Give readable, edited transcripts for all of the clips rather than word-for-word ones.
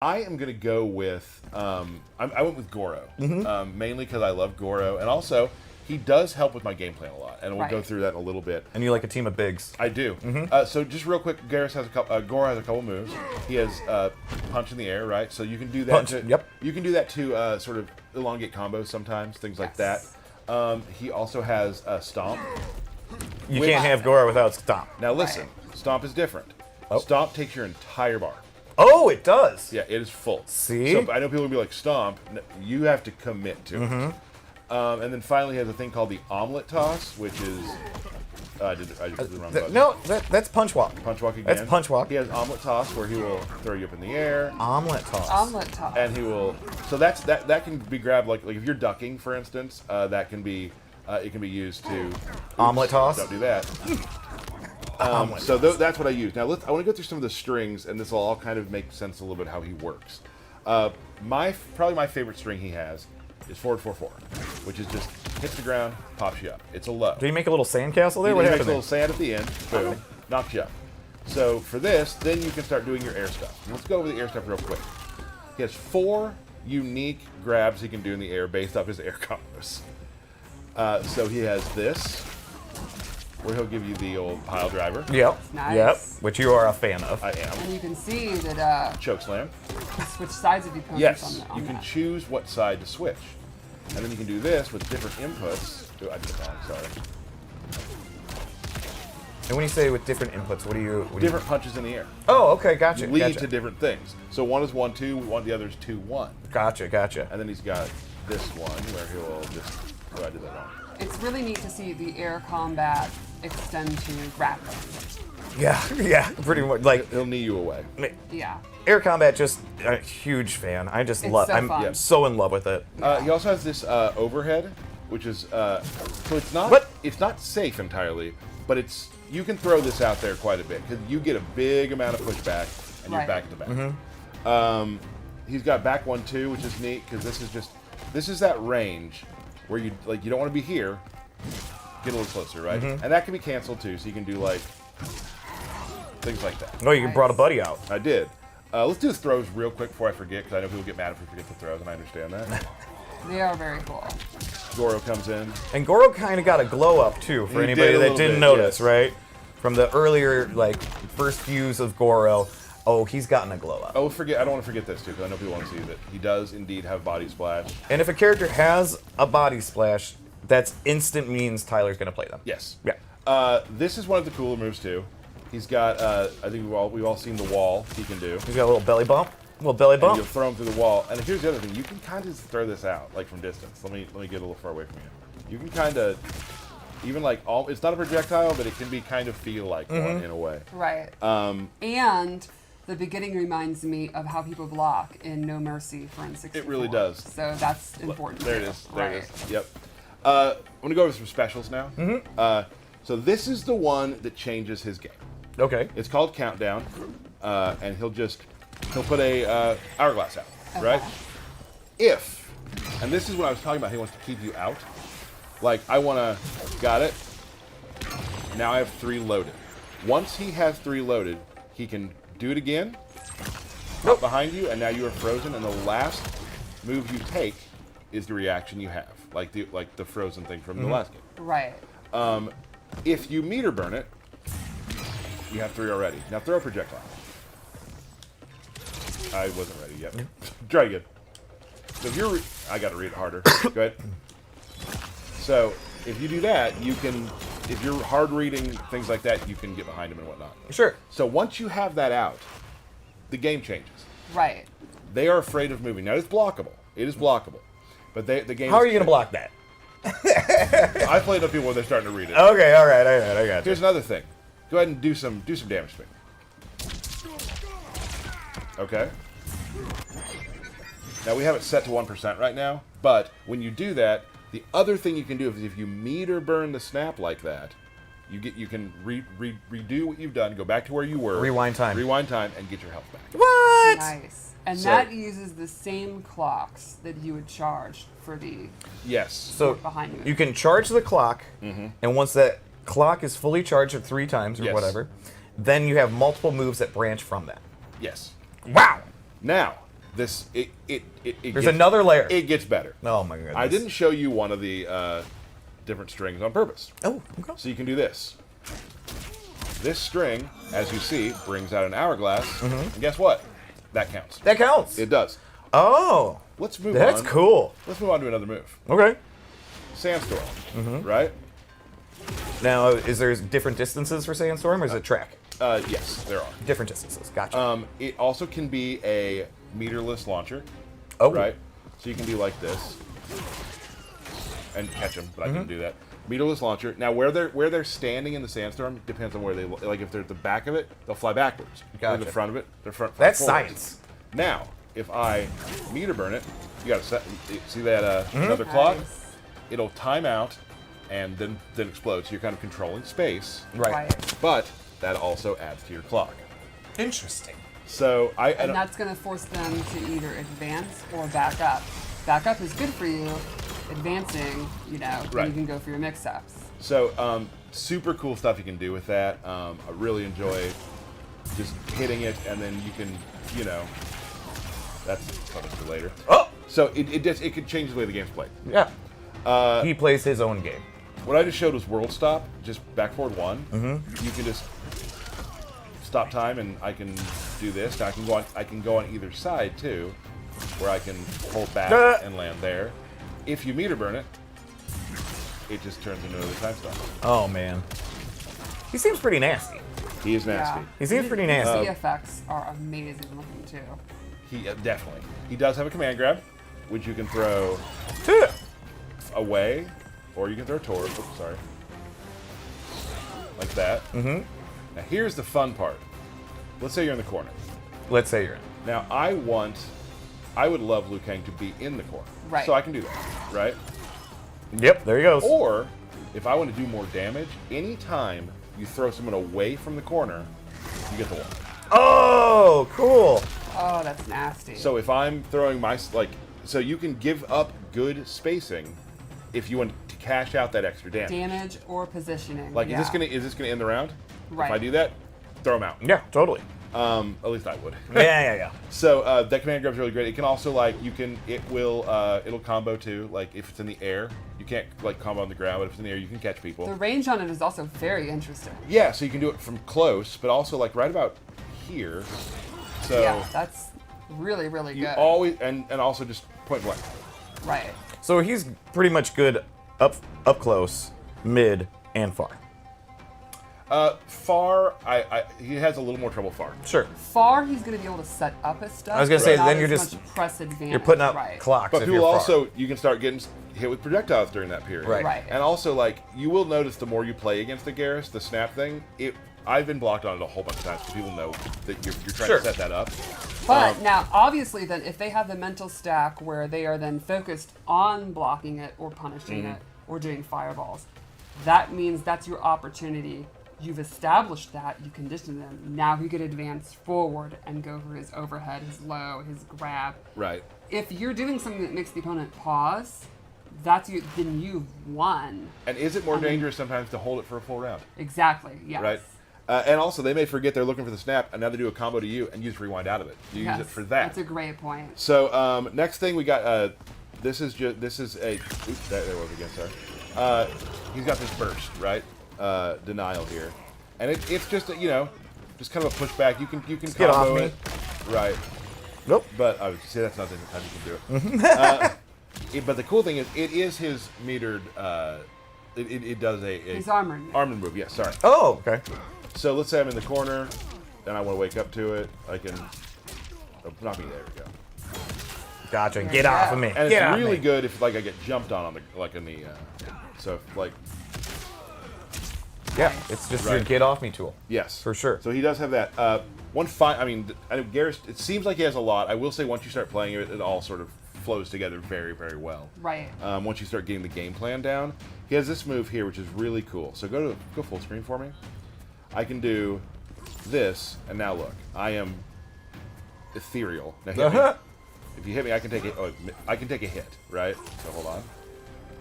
I am going to go with, I went with Goro, mainly because I love Goro, and also he does help with my game plan a lot, and we'll go through that in a little bit. And you like a team of bigs. I do. So just real quick, Geras has a couple, Goro has a couple moves. He has punch in the air, right? So you can do that. Punch, to, You can do that to sort of elongate combos sometimes, things like that. He also has Stomp. You can't have Goro without Stomp. Now listen, Stomp is different. Stomp takes your entire bar. Oh, it does. Yeah, it is full. See? So I know people will be like, Stomp, you have to commit to it. And then finally he has a thing called the omelet toss, which is... I did the wrong button. No, that's punch walk. Punch walk again. That's punch walk. He has omelet toss where he will throw you up in the air. Omelet toss. Omelet toss. And he will... So that can be grabbed, like if you're ducking, for instance, that can be... it can be used to... Oops, omelet toss? Don't do that. So that's what I use. Now, I want to go through some of the strings, and this will all kind of make sense a little bit how he works. Probably my favorite string he has is forward 4-4, which is just hits the ground, pops you up. It's a low. Did he make a little sandcastle there? He What makes happened a little sand at the end, boom, knocks you up. So for this, then you can start doing your air stuff. Let's go over the air stuff real quick. He has 4 unique grabs he can do in the air based off his air combos. So he has this, where he'll give you the old pile driver. Yep. Nice. Yep. Which you are a fan of. I am. And you can see that Choke slam. you switch sides of your opponents Yes, on you can that. choose what side to switch. And then you can do this with different inputs. Oh, I did it wrong, sorry. And when you say with different inputs, what do you... Different punches in the air. Oh, okay, gotcha. Lead gotcha. to different things. So one is 1-2, the other is 2-1. Gotcha. And then he's got this one where he'll just... Oh, I did that wrong. It's really neat to see the air combat extend to grappling. Yeah, pretty much. Like, He'll knee you away. Yeah. air combat, just a huge fan. I just love. So I'm fun. so in love with it. He also has this overhead, which is so it's not What? it's not safe entirely, but it's you can throw this out there quite a bit because you get a big amount of pushback and you're Right. back to back. He's got back 1-2, which is neat because this is that range where you don't want to be here, get a little closer, right? And that can be canceled too, so you can do like things like that. Oh, you brought a buddy out. I did. Let's do the throws real quick before I forget, because I know people get mad if we forget the throws, and I understand that. They are very cool. Goro comes in. And Goro kind of got a glow up too, for He anybody did a that little didn't bit, notice, yes. right? From the earlier first views of Goro, oh, he's gotten a glow up. Oh, I don't want to forget this too, because I know people want to see that he does indeed have body splash. And if a character has a body splash, that's instant means Tyler's gonna play them. Yes. Yeah. This is one of the cooler moves too. He's got. I think we've all seen the wall he can do. He's got a little belly bump. Little belly And bump. you'll throw him through the wall. And here's the other thing: you can kind of just throw this out like from distance. Let me get a little far away from you. You can kind of even it's not a projectile, but it can be kind of feel like one in a way. Right. And the beginning reminds me of how people block in No Mercy for N64. It really does. So that's important. There it too. is. There right. it is. Yep. I'm gonna go over some specials now. So this is the one that changes his game. Okay. It's called Countdown, and he'll put a hourglass out, right? If, and this is what I was talking about, he wants to keep you out. Like, got it. Now I have 3 loaded. Once he has 3 loaded, he can do it again, up behind you, and now you are frozen, and the last move you take is the reaction you have, like the frozen thing from the last game. Right. If you meter burn it, you have 3 already. Now throw a projectile. I wasn't ready yet. Try again. So if I got to read it harder. Go ahead. So if you do that, you can. If you're hard reading things like that, you can get behind him and whatnot. Sure. So once you have that out, the game changes. Right. They are afraid of moving. Now it's blockable. It is blockable, but the game. How are you gonna block that? I played enough people where they're starting to read it. Okay. All right. I got you. Here's another thing. Go ahead and do some damage to me. Okay. Now we have it set to 1% right now, but when you do that, the other thing you can do is if you meter burn the snap like that, you can redo what you've done, go back to where you were, Rewind time, and get your health back. What? Nice. And So- that uses the same clocks that you would charge for the Yes. So behind you. you can charge the clock, and once that clock is fully charged at 3 times or Yes. whatever, then you have multiple moves that branch from that. Yes. Wow. Now, There's another layer. It gets better. Oh my goodness. I didn't show you one of the different strings on purpose. Oh, okay. So you can do this. This string, as you see, brings out an hourglass, and guess what? That counts. That counts. It does. Oh. Let's move on. That's cool. Let's move on to another move. Okay. Sandstorm, right? Now, is there different distances for Sandstorm, or is it track? Yes, there are. Different distances. Gotcha. It also can be a meterless launcher, Oh. right? So you can do like this and catch them, but I couldn't do that. Meterless launcher. Now, where they're standing in the sandstorm depends on where they like. If they're at the back of it, they'll fly backwards. If they're at the Gotcha. front of it, they're front. That's forwards. science. Now, if I meter burn it, you got to set. See that another clock? Nice. It'll time out and then explode. So you're kind of controlling space, Right. but that also adds to your clock. Interesting. So And that's going to force them to either advance or back up. Back up is good for you. Advancing, then Right. you can go for your mix-ups. So, super cool stuff you can do with that. I really enjoy just hitting it, and then you can, that's something for later. Oh. So it could change the way the game's played. Yeah. He plays his own game. What I just showed was world stop, just back forward one. You can just stop time, and I can do this. Now I can go on either side too, where I can hold back and land there. If you meter burn it, it just turns into another time stop. Oh man. He seems pretty nasty. He is nasty. He seems pretty nasty. The effects are amazing looking too. He definitely. He does have a command grab, which you can throw away, or you can throw toward. Oops, sorry. Like that. Now here's the fun part. Let's say you're in the corner. Let's say you're in. Now I would love Liu Kang to be in the corner. Right. So I can do that, right? Yep, there he goes. Or if I want to do more damage, anytime you throw someone away from the corner, you get the one. Oh, cool. Oh, that's nasty. So if I'm throwing so you can give up good spacing if you want to cash out that extra damage. Damage or positioning. Like, yeah. is this gonna end the round? Right. If I do that, throw them out. Yeah, totally. At least I would. Yeah. So that command grab's really great. It can also it'll combo too. Like if it's in the air, you can't like combo on the ground, but if it's in the air, you can catch people. The range on it is also very interesting. Yeah, so you can do it from close, but also like right about here. So Yeah, that's really, really you good. always and also just point blank. Right. So he's pretty much good up close, mid, and far. Far, he has a little more trouble far. Sure. Far, he's going to be able to set up his stuff. I was gonna say, not then as you're just- much press advantage. You're putting up right. clocks. But if people you're far. also, you can start getting hit with projectiles during that period. Right. Right. And also, like, you will notice the more you play against the Geras, the snap thing, I've been blocked on it a whole bunch of times because people know that you're trying Sure. to set that up. But now, obviously, then if they have the mental stack where they are then focused on blocking it or punishing Mm-hmm. it or doing fireballs, that means that's your opportunity. You've established that, you conditioned them. Now he could advance forward and go for his overhead, his low, his grab. Right. If you're doing something that makes the opponent pause, then you've won. And is it more dangerous sometimes to hold it for a full round? Exactly, yes. Right. And also, they may forget they're looking for the snap, and now they do a combo to you, and you just rewind out of it. You Yes, use it for that. That's a great point. So next thing we got, this is a, oops, there was again, sorry. He's got this burst, right? Denial here, and it's just just kind of a pushback. You can get combo off me. it, right? Nope. But I would say that's not the time you can do it. But the cool thing is, it is his metered. It does a His armored move. armored move. Yes, sorry. Oh, okay. So let's say I'm in the corner, and I want to wake up to it. I can. Oh, not me. There we go. Gotcha. There Get you off go. of me. And Get off it's really me. good if I get jumped on the so if, like. Yeah, it's just your Right. get off me tool. Yes, For sure. So he does have that. I know Geras. It seems like he has a lot. I will say once you start playing it, it all sort of flows together very, very well. Right. Once you start getting the game plan down, he has this move here, which is really cool. So go full screen for me. I can do this, and now look, I am ethereal. Now hit me. If you hit me, I can take it. Oh, I can take a hit, right? So hold on,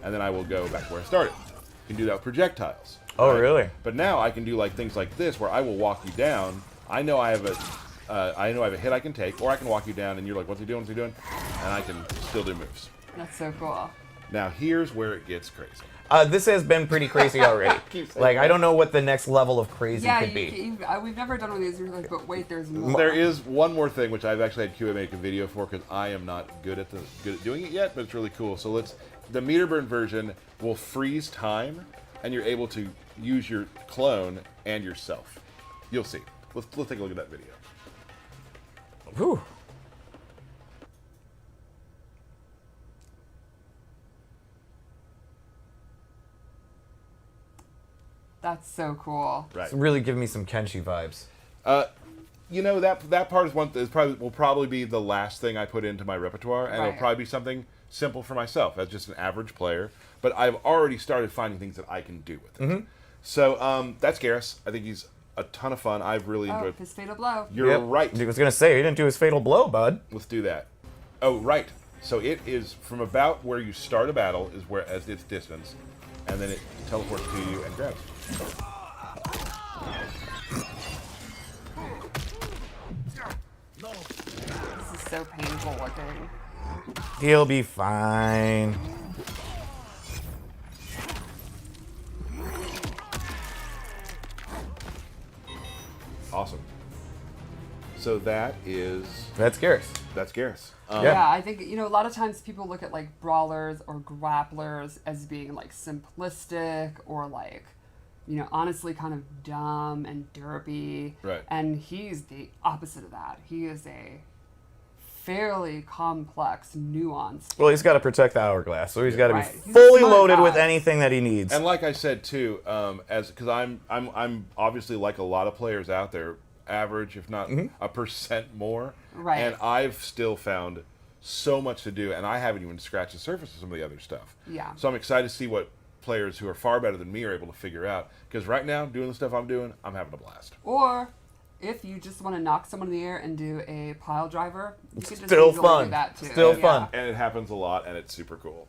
and then I will go back where I started. You can do that with projectiles. Oh, right? really? But now I can do like things like this, where I will walk you down. I know I have I know I have a hit I can take, or I can walk you down, and you're like, "What's he doing? What's he doing?" And I can still do moves. That's so cool. Now here's where it gets crazy. This has been pretty crazy already. Like, I don't know what the next level of crazy could be. We've never done one of these. You're like, but wait, there's more. There is one more thing which I've actually had QA make a video for because I am not good at doing it yet, but it's really cool. So the meter burn version will freeze time, and you're able to use your clone and yourself. You'll see. Let's take a look at that video. Whew. That's so cool. Right. It's really giving me some Kenshi vibes. You know, that part is will probably be the last thing I put into my repertoire, and it'll Right. probably be something simple for myself as just an average player. But I've already started finding things that I can do with it. So that's Geras. I think he's a ton of fun. I've really Oh, enjoyed. his fatal blow. You're Yep. right. I was gonna say he didn't do his fatal blow, bud. Let's do that. Oh, right. So it is from about where you start a battle is where as its distance, and then it teleports to you and grabs you. This is so painful looking. He'll be fine. Awesome. So that's Geras. Geras. Yeah. Yeah, I think, a lot of times people look at like brawlers or grapplers as being like simplistic or like, honestly kind of dumb and derpy. Right. And he's the opposite of that. He is a fairly complex, nuanced. Well, he's got to protect the hourglass, so he's got to Right. be He's a fully smart loaded guy. with anything that he needs. And like I said too, because I'm obviously like a lot of players out there, average if not a percent more, Right. and I've still found so much to do, and I haven't even scratched the surface of some of the other stuff. Yeah. So I'm excited to see what players who are far better than me are able to figure out. Because right now, doing the stuff I'm doing, I'm having a blast. Or if you just want to knock someone in the air and do a pile driver, you can just Still easily fun. do that too. Still Yeah. fun. And it happens a lot, and it's super cool.